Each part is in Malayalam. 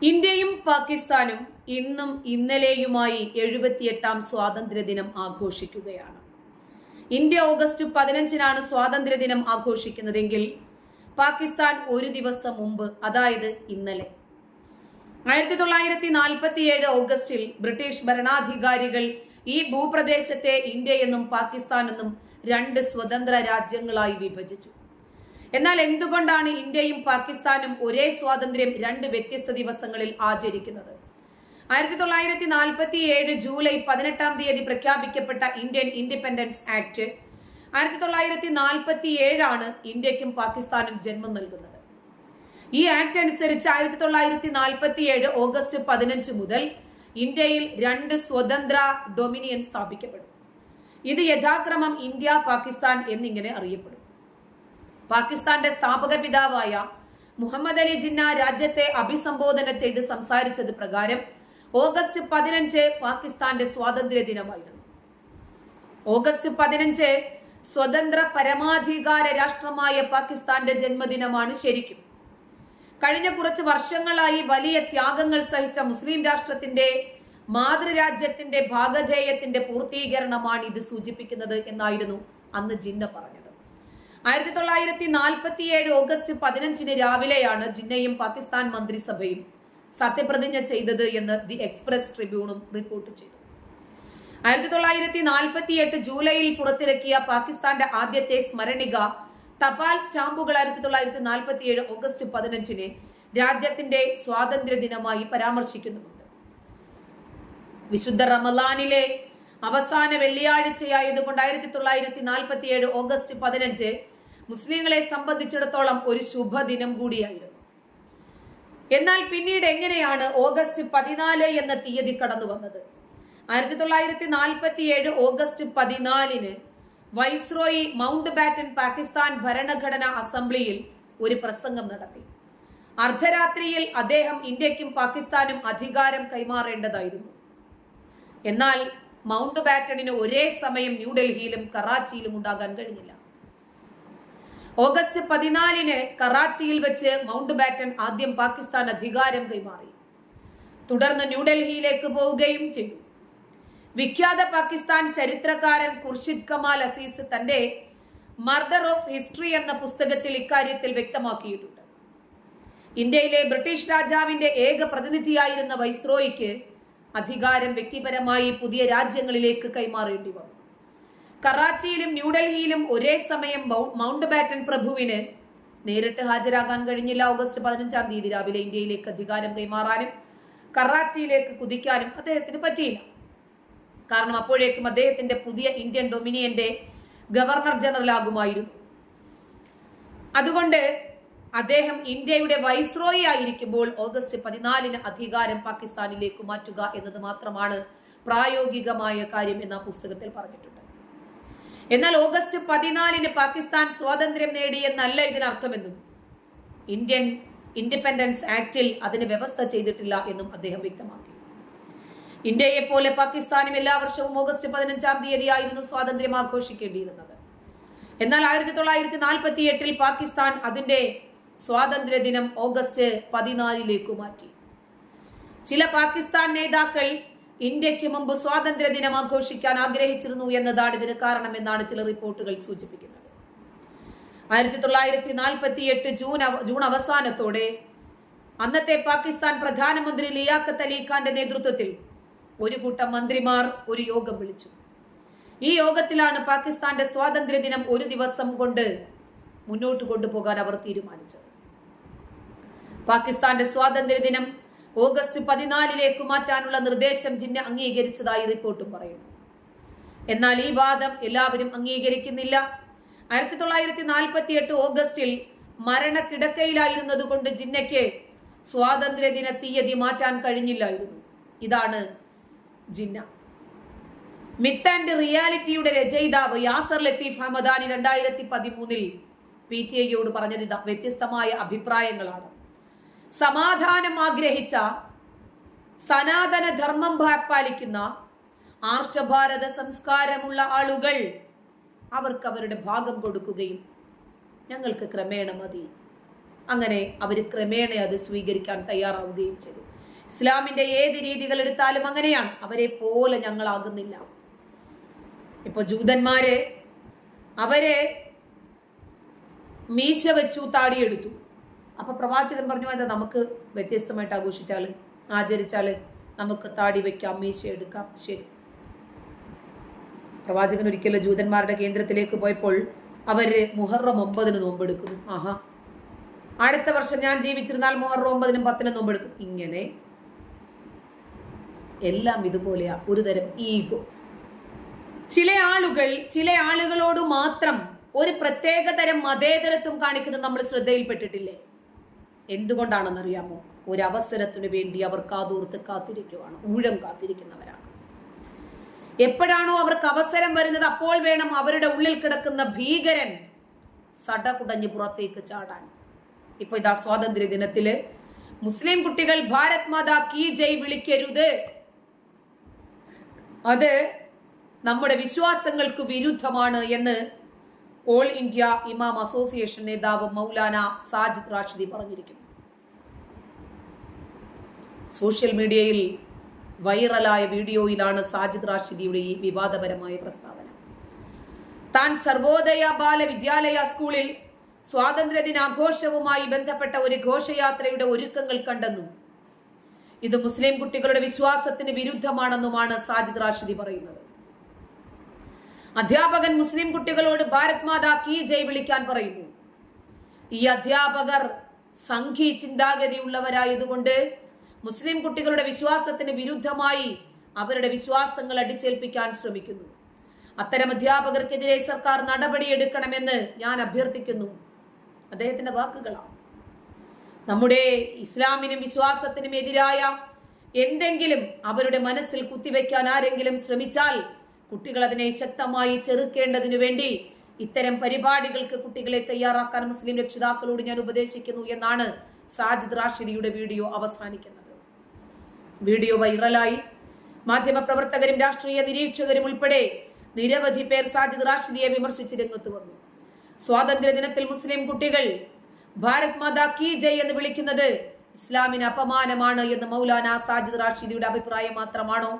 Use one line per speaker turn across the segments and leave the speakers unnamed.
ഇന്ത്യയും പാകിസ്ഥാനും ഇന്നും ഇന്നലെയുമായി 78ാം സ്വാതന്ത്ര്യദിനം ആഘോഷിക്കുകയാണ്. ഇന്ത്യ ഓഗസ്റ്റ് 15-നാണ് സ്വാതന്ത്ര്യദിനം ആഘോഷിക്കുന്നതെങ്കിൽ പാകിസ്ഥാൻ ഒരു ദിവസം മുമ്പ്, അതായത് ഇന്നലെ 1947 ഓഗസ്റ്റിൽ ബ്രിട്ടീഷ് ഭരണാധികാരികൾ ഈ ഭൂപ്രദേശത്തെ ഇന്ത്യയെന്നും പാകിസ്ഥാനെന്നും രണ്ട് സ്വതന്ത്ര രാജ്യങ്ങളായി വിഭജിച്ചു. എന്നാൽ എന്തുകൊണ്ടാണ് ഇന്ത്യയും പാകിസ്ഥാനും ഒരേ സ്വാതന്ത്ര്യം രണ്ട് വ്യത്യസ്ത ദിവസങ്ങളിൽ ആചരിക്കുന്നത്? 1947 ജൂലൈ 18-ാം തീയതി പ്രഖ്യാപിക്കപ്പെട്ട ഇന്ത്യൻ ഇൻഡിപെൻഡൻസ് ആക്ട് 1947 ഇന്ത്യക്കും പാകിസ്ഥാനും ജന്മം നൽകുന്നത്. ഈ ആക്ട് അനുസരിച്ച് 1947 ഓഗസ്റ്റ് 15 മുതൽ ഇന്ത്യയിൽ രണ്ട് സ്വതന്ത്ര ഡൊമിനിയൻ സ്ഥാപിക്കപ്പെടും. ഇത് യഥാക്രമം ഇന്ത്യ, പാകിസ്ഥാൻ എന്നിങ്ങനെ അറിയപ്പെടും. പാകിസ്ഥാന്റെ സ്ഥാപക പിതാവായ മുഹമ്മദ് അലി ജിന്ന രാജ്യത്തെ അഭിസംബോധന ചെയ്ത് സംസാരിച്ചത് പ്രകാരം ഓഗസ്റ്റ് 15 പാകിസ്ഥാന്റെ സ്വാതന്ത്ര്യ ദിനമായിരുന്നു. ഓഗസ്റ്റ് 15 സ്വതന്ത്ര പരമാധികാര രാഷ്ട്രമായ പാകിസ്ഥാന്റെ ജന്മദിനമാണ് ശരിക്കും. കഴിഞ്ഞ കുറച്ച് വർഷങ്ങളായി വലിയ ത്യാഗങ്ങൾ സഹിച്ച മുസ്ലിം രാഷ്ട്രത്തിന്റെ മാതൃരാജ്യത്തിന്റെ ഭാഗധേയത്തിന്റെ പൂർത്തീകരണമാണ് ഇത് സൂചിപ്പിക്കുന്നത് എന്നായിരുന്നു അന്ന് ജിന്ന പറഞ്ഞത്. 1947 ഓഗസ്റ്റ് 15 രാവിലെയാണ് ജിന്നയും പാകിസ്ഥാൻ മന്ത്രിസഭയും സത്യപ്രതിജ്ഞ ചെയ്തത് എന്ന് ദി എക്സ്പ്രസ് ട്രിബ്യൂണും റിപ്പോർട്ട് ചെയ്തു. 1948 ജൂലൈയിൽ പുറത്തിറക്കിയ പാകിസ്ഥാന്റെ ആദ്യത്തെ സ്മരണിക തപാൽ സ്റ്റാമ്പുകൾ 1947 ഓഗസ്റ്റ് 15 രാജ്യത്തിന്റെ സ്വാതന്ത്ര്യ ദിനമായി പരാമർശിക്കുന്നുമുണ്ട്. വിശുദ്ധ റമളാനിലെ അവസാന വെള്ളിയാഴ്ചയായതുകൊണ്ട് 1947 ഓഗസ്റ്റ് 15 മുസ്ലിങ്ങളെ സംബന്ധിച്ചിടത്തോളം ഒരു ശുഭദിനം കൂടിയായിരുന്നു. എന്നാൽ പിന്നീട് എങ്ങനെയാണ് ഓഗസ്റ്റ് 14 എന്ന തീയതി കടന്നു വന്നത്? 1947 August 14 viceroy mount batten Pakistan ഭരണഘടനാ അസംബ്ലിയിൽ ഒരു പ്രസംഗം നടത്തി. അർദ്ധരാത്രിയിൽ അദ്ദേഹം ഇന്ത്യക്കും പാകിസ്ഥാനും അധികാരം കൈമാറേണ്ടതായിരുന്നു. എന്നാൽ മൗണ്ട് ബാറ്റണിന് ഒരേ സമയം ന്യൂഡൽഹിയിലും കറാച്ചിയിലും ഉണ്ടാകാൻ കഴിഞ്ഞില്ല. ഓഗസ്റ്റ് 14 കറാച്ചിയിൽ വെച്ച് മൗണ്ട് ബാറ്റൺ ആദ്യം പാകിസ്ഥാൻ അധികാരം കൈമാറി. തുടർന്ന് ന്യൂഡൽഹിയിലേക്ക് പോവുകയും ചെയ്തു. വിഖ്യാത പാകിസ്ഥാൻ ചരിത്രകാരൻ ഖുർഷിദ് കമാൽ അസീസ് തന്റെ മർഡർ ഓഫ് ഹിസ്റ്ററി എന്ന പുസ്തകത്തിൽ ഇക്കാര്യത്തിൽ വ്യക്തമാക്കിയിട്ടുണ്ട്. ഇന്ത്യയിലെ ബ്രിട്ടീഷ് രാജാവിന്റെ ഏക പ്രതിനിധിയായിരുന്ന വൈസ്രോയിക്ക് അധികാരം വ്യക്തിപരമായി പുതിയ രാജ്യങ്ങളിലേക്ക് കൈമാറേണ്ടി വന്നു. കറാച്ചിയിലും ന്യൂഡൽഹിയിലും ഒരേ സമയം മൗണ്ട് ബാറ്റൻ പ്രഭുവിന് നേരിട്ട് ഹാജരാകാൻ കഴിഞ്ഞില്ല. ഓഗസ്റ്റ് 15-ാം തീയതി രാവിലെ ഇന്ത്യയിലേക്ക് അധികാരം കൈമാറാനും കറാച്ചിയിലേക്ക് കുതിക്കാനും അദ്ദേഹത്തിന് പറ്റിയില്ല. കാരണം അപ്പോഴേക്കും അദ്ദേഹത്തിന്റെ പുതിയ ഇന്ത്യൻ ഡൊമിനിയന്റെ ഗവർണർ ജനറൽ ആകുമായിരുന്നു. അതുകൊണ്ട് അദ്ദേഹം ഇന്ത്യയുടെ വൈസ്രോയി ആയിരിക്കുമ്പോൾ ഓഗസ്റ്റ് 14 അധികാരം പാകിസ്ഥാനിലേക്ക് മാറ്റുക എന്നത് മാത്രമാണ് പ്രായോഗികമായ കാര്യം എന്ന പുസ്തകത്തിൽ പറഞ്ഞിട്ടുണ്ട്. എന്നാൽ ഓഗസ്റ്റ് 14 പാകിസ്ഥാൻ സ്വാതന്ത്ര്യം നേടി എന്നല്ല ഇതിനർത്ഥമെന്നും ഇന്ത്യൻ ഇൻഡിപെൻഡൻസ് ആക്ടിൽ അതിന് വ്യവസ്ഥ ചെയ്തിട്ടില്ല എന്നും അദ്ദേഹം വ്യക്തമാക്കി. ഇന്ത്യയെ പോലെ പാകിസ്ഥാനും എല്ലാ വർഷവും ഓഗസ്റ്റ് 15-ാം തീയതിയായിരുന്നു സ്വാതന്ത്ര്യം ആഘോഷിക്കേണ്ടിയിരുന്നത്. എന്നാൽ 1948 പാകിസ്ഥാൻ അതിന്റെ സ്വാതന്ത്ര്യ ദിനം ഓഗസ്റ്റ് 14 മാറ്റി. ചില പാകിസ്ഥാൻ നേതാക്കൾ ഇന്ത്യക്ക് മുമ്പ് സ്വാതന്ത്ര്യ ദിനം ആഘോഷിക്കാൻ ആഗ്രഹിച്ചിരുന്നു എന്നതാണ് ഇതിന് കാരണമെന്നാണ് ചില റിപ്പോർട്ടുകൾ സൂചിപ്പിക്കുന്നത്. 1948 ജൂൺ അവസാനത്തോടെ അന്നത്തെ പാകിസ്ഥാൻ പ്രധാനമന്ത്രി ലിയാഖത്ത് അലി ഖാന്റെ നേതൃത്വത്തിൽ ഒരു കൂട്ടം മന്ത്രിമാർ ഒരു യോഗം വിളിച്ചു. ഈ യോഗത്തിലാണ് പാകിസ്ഥാന്റെ സ്വാതന്ത്ര്യ ദിനം ഒരു ദിവസം കൊണ്ട് മുന്നോട്ട് കൊണ്ടുപോകാൻ അവർ തീരുമാനിച്ചത്. പാകിസ്ഥാന്റെ സ്വാതന്ത്ര്യ ദിനം ഓഗസ്റ്റ് 14 മാറ്റാനുള്ള നിർദ്ദേശം ജിന്ന അംഗീകരിച്ചതായി റിപ്പോർട്ടും പറയുന്നു. എന്നാൽ ഈ വാദം എല്ലാവരും അംഗീകരിക്കുന്നില്ല. 1948 ഓഗസ്റ്റിൽ മരണക്കിടക്കയിലായിരുന്നത് കൊണ്ട് ജിന്നയ്ക്ക് സ്വാതന്ത്ര്യ ദിന തീയതി മാറ്റാൻ കഴിഞ്ഞില്ലായിരുന്നു. ഇതാണ് ജിന്ന. മിത്ത് ആൻഡ് റിയാലിറ്റിയുടെ രചയിതാവ് യാസർ ലത്തീഫ് ഹമദാനി 2013 PTIയോട് പറഞ്ഞത് വ്യത്യസ്തമായ അഭിപ്രായങ്ങളാണ്. സമാധാനം ആഗ്രഹിച്ച, സനാതന ധർമ്മം പാലിക്കുന്ന, ആർഷഭാരത സംസ്കാരമുള്ള ആളുകൾ അവർക്ക് അവരുടെ ഭാഗം കൊടുക്കുകയും ഞങ്ങൾക്ക് ക്രമേണ മതി, അങ്ങനെ അവർ ക്രമേണ അത് സ്വീകരിക്കാൻ തയ്യാറാവുകയും ചെയ്തു. ഇസ്ലാമിന്റെ ഏത് രീതികൾ എടുത്താലും അങ്ങനെയാണ്. അവരെ പോലെ ഞങ്ങളാകുന്നില്ല. ഇപ്പൊ ജൂതന്മാരെ അവരെ മീശ വെച്ചു, താടിയെടുത്തു. അപ്പൊ പ്രവാചകൻ പറഞ്ഞു, എന്താ നമുക്ക് വ്യത്യസ്തമായിട്ട് ആഘോഷിച്ചാല്, ആചരിച്ചാല് നമുക്ക് താടി വെക്കാം, മീശ എടുക്കാം. ശരി. പ്രവാചകൻ ഒരിക്കലും ജൂതന്മാരുടെ കേന്ദ്രത്തിലേക്ക് പോയപ്പോൾ അവര് മുഹറം 9 നോമ്പെടുക്കുന്നു. ആഹാ, അടുത്ത വർഷം ഞാൻ ജീവിച്ചിരുന്നാൽ മുഹറം 9 10 നോമ്പെടുക്കും. ഇങ്ങനെ എല്ലാം ഇതുപോലെയാ, ഒരു തരം ഈഗോ. ചില ആളുകളോട് മാത്രം ഒരു പ്രത്യേക തരം മതേതരത്വം കാണിക്കുന്നത് നമ്മൾ ശ്രദ്ധയിൽപ്പെട്ടിട്ടില്ലേ? എന്തുകൊണ്ടാണെന്നറിയാമോ? ഒരു അവസരത്തിനു വേണ്ടി അവർ കാതോർത്ത് കാത്തിരിക്കുവാണ്, ഊഴം കാത്തിരിക്കുന്നവരാണ്. എപ്പോഴാണോ അവർക്ക് അവസരം വരുന്നത് അപ്പോൾ വേണം അവരുടെ ഉള്ളിൽ കിടക്കുന്ന ഭീകരൻ സടകുടഞ്ഞ് പുറത്തേക്ക് ചാടാൻ. ഇപ്പൊ ഇതാ സ്വാതന്ത്ര്യ ദിനത്തില് മുസ്ലിം കുട്ടികൾ ഭാരത് മാതാ കീ ജയ് വിളിക്കരുത്, അത് നമ്മുടെ വിശ്വാസങ്ങൾക്ക് വിരുദ്ധമാണ് എന്ന് ഓൾ ഇന്ത്യ ഇമാം അസോസിയേഷൻ നേതാവ് മൗലാന സാജിദ് റാഷിദി പറഞ്ഞിരിക്കുന്നു. സോഷ്യൽ മീഡിയയിൽ വൈറലായ വീഡിയോയിലാണ് സാജിദ് റാഷിദിയുടെ ഈ വിവാദപരമായ പ്രസ്താവന. താൻ സർവോദയ ബാല വിദ്യാലയ സ്കൂളിൽ സ്വാതന്ത്ര്യദിനാഘോഷവുമായി ബന്ധപ്പെട്ട ഒരു ഘോഷയാത്രയുടെ ഒരുക്കങ്ങൾ കണ്ടെന്നും ഇത് മുസ്ലിം കുട്ടികളുടെ വിശ്വാസത്തിന് വിരുദ്ധമാണെന്നുമാണ് സാജിദ് റാഷിദി പറയുന്നത്. അധ്യാപകൻ മുസ്ലിം കുട്ടികളോട് ഭാരത് മാതാ കീ ജയ് വിളിക്കാൻ പറയുന്നു. ഈ അധ്യാപകർ സംഘി ചിന്താഗതിയുള്ളവരായതുകൊണ്ട് മുസ്ലിം കുട്ടികളുടെ വിശ്വാസത്തിന് വിരുദ്ധമായി അവരുടെ വിശ്വാസങ്ങൾ അടിച്ചേൽപ്പിക്കാൻ ശ്രമിക്കുന്നു. അത്തരം അധ്യാപകർക്കെതിരെ സർക്കാർ നടപടിയെടുക്കണമെന്ന് ഞാൻ അഭ്യർത്ഥിക്കുന്നു. അദ്ദേഹത്തിന്റെ വാക്കുകളാണ്. നമ്മുടെ ഇസ്ലാമിനും വിശ്വാസത്തിനും എതിരായ എന്തെങ്കിലും അവരുടെ മനസ്സിൽ കുത്തിവെക്കാൻ ആരെങ്കിലും ശ്രമിച്ചാൽ കുട്ടികൾ അതിനെ ശക്തമായി ചെറുക്കേണ്ടതിനു വേണ്ടി ഇത്തരം പരിപാടികൾക്ക് കുട്ടികളെ തയ്യാറാക്കാൻ മുസ്ലിം രക്ഷിതാക്കളോട് ഞാൻ ഉപദേശിക്കുന്നു എന്നാണ് സാജിദ് റാഷിദിയുടെ വീഡിയോ അവസാനിക്കുന്നത്. വീഡിയോ വൈറലായി. മാധ്യമപ്രവർത്തകരും രാഷ്ട്രീയ നിരീക്ഷകരും ഉൾപ്പെടെ നിരവധി പേർ സാജിദ് റാഷിദിയെ വിമർശിച്ച് രംഗത്ത് വന്നു. സ്വാതന്ത്ര്യ ദിനത്തിൽ മുസ്ലിം കുട്ടികൾ ഭാരത് മാതാ കീ ജയ് എന്ന് വിളിക്കുന്നത് ഇസ്ലാമിന് അപമാനമാണ് എന്ന് മൗലാന സാജിദ് റാഷിദിയുടെ അഭിപ്രായം മാത്രമാണോ,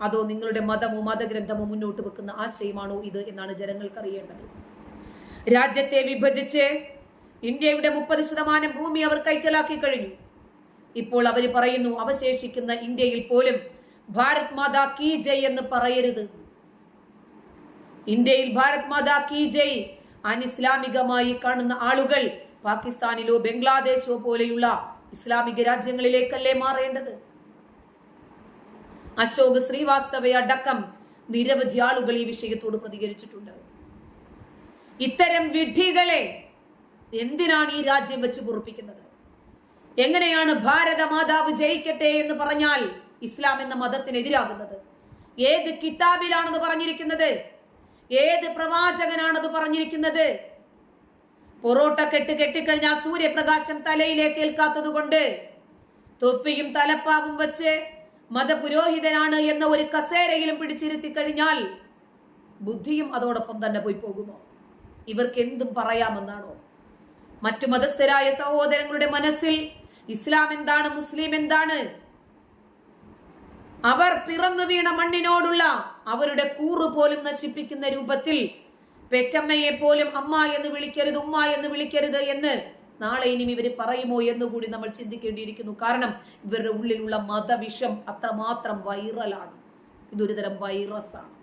അതോ നിങ്ങളുടെ മതമോ മതഗ്രന്ഥമോ മുന്നോട്ട് വെക്കുന്ന ആശയമാണോ ഇത് എന്നാണ് ജനങ്ങൾക്ക് അറിയേണ്ടത്. രാജ്യത്തെ വിഭജിച്ച് ഇന്ത്യയുടെ 30% ഭൂമി അവർ കൈക്കലാക്കി കഴിഞ്ഞു. ഇപ്പോൾ അവർ പറയുന്നു അവശേഷിക്കുന്ന ഇന്ത്യയിൽ പോലും ഭാരത് മാതാ കീ ജയ് എന്ന് പറയരുത്. ഇന്ത്യയിൽ ഭാരത് മാതാ കീ ജയ് അനിസ്ലാമികമായി കാണുന്ന ആളുകൾ പാകിസ്ഥാനിലോ ബംഗ്ലാദേശോ പോലെയുള്ള ഇസ്ലാമിക രാജ്യങ്ങളിലേക്കല്ലേ മാറേണ്ടത്? അശോക് ശ്രീവാസ്തവയെ അടക്കം നിരവധി ആളുകൾ ഈ വിഷയത്തോട് പ്രതികരിച്ചിട്ടുണ്ട്. ഇത്തരം വിഡ്ഢികളെ എന്തിനാണ് ഈ രാജ്യം വെച്ച് പൊറുപ്പിക്കുന്നത്? എങ്ങനെയാണ് ഭാരത മാതാവ് ജയിക്കട്ടെ എന്ന് പറഞ്ഞാൽ ഇസ്ലാം എന്ന മതത്തിനെതിരാകുന്നത്? ഏത് കിതാബിലാണെന്ന് പറഞ്ഞിരിക്കുന്നത്? ഏത് പ്രവാചകനാണത് പറഞ്ഞിരിക്കുന്നത്? പൊറോട്ട കെട്ടിക്കഴിഞ്ഞാൽ സൂര്യപ്രകാശം തലയിലേക്ക് ഏൽക്കാത്തത് കൊണ്ട് തൊപ്പിയും തലപ്പാവും വെച്ച് മതപുരോഹിതനാണ് എന്ന ഒരു കസേരയിലും പിടിച്ചിരുത്തി കഴിഞ്ഞാൽ ബുദ്ധിയും അതോടൊപ്പം തന്നെ പോയി പോകുമോ? ഇവർക്ക് എന്തും പറയാമെന്നാണോ? മറ്റു മതസ്ഥരായ സഹോദരങ്ങളുടെ മനസ്സിൽ ഇസ്ലാം എന്താണ്, മുസ്ലിം എന്താണ്? അവർ പിറന്നു വീണ മണ്ണിനോടുള്ള അവരുടെ കൂറ് പോലും നശിപ്പിക്കുന്ന രൂപത്തിൽ പെറ്റമ്മയെ പോലും അമ്മ എന്ന് വിളിക്കരുത്, ഉമ്മ എന്ന് വിളിക്കരുത് എന്ന് നാളെ ഇനി ഇവർ പറയുമോ എന്നുകൂടി നമ്മൾ ചിന്തിക്കേണ്ടിയിരിക്കുന്നു. കാരണം ഇവരുടെ ഉള്ളിലുള്ള മതവിഷം അത്രമാത്രം വൈറലാണ്. ഇതൊരു തരം വൈറസാണ്.